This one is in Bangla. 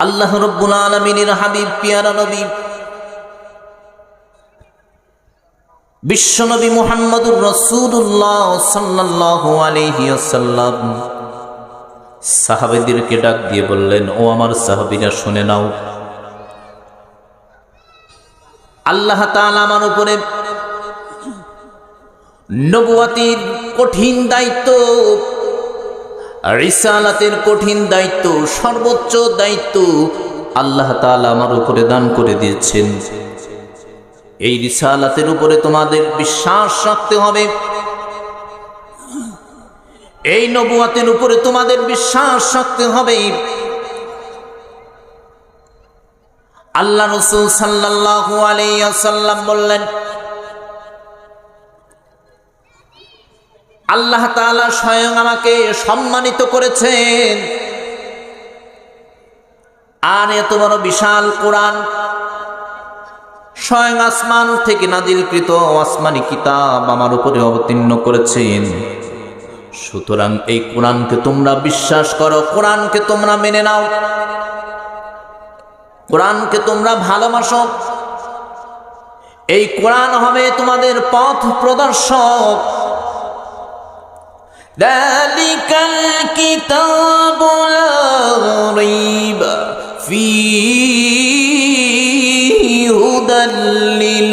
আল্লাহ রব্বুল আলামিনের হাবিব পিয়ারা নবী বিশ্বনবী মুহাম্মদুর রাসূলুল্লাহ সাল্লাল্লাহু আলাইহি ওয়াসাল্লাম সাহাবীদেরকে ডাক দিয়ে বললেন, ও আমার সাহাবীরা শুনে নাও, আল্লাহ তাআলা আমার উপরে নবুয়তের কঠিন দায়িত্ব, রিসালাতের কঠিন দায়িত্ব, সর্বোচ্চ দায়িত্ব আল্লাহ তাআলা আমার উপরে দান করে দিয়েছেন। এই রিসালাতের উপরে তোমাদের বিশ্বাস রাখতে হবে, এই নবুয়তের উপরে তোমাদের বিশ্বাস রাখতে হবে। আল্লাহ রাসূল সাল্লাল্লাহু আলাইহি ওয়াসাল্লাম বললেন, আল্লাহ তাআলা স্বয়ং আমাকে সম্মানিত করেছেন, আর এত বড় বিশাল কোরআন স্বয়ং আসমান থেকে নাজিলকৃত আসমানি কিতাব আমার উপরে অবতীর্ণ করেছেন। সুতরাং এই কোরআনকে তোমরা বিশ্বাস করো, কোরআনকে তোমরা মেনে নাও, কোরআনকে তোমরা ভালোবাসো। এই কোরআন হবে তোমাদের পথ প্রদর্শক। যালিকাল কিতাবু লা রাইবা ফীহি হুদাল লিল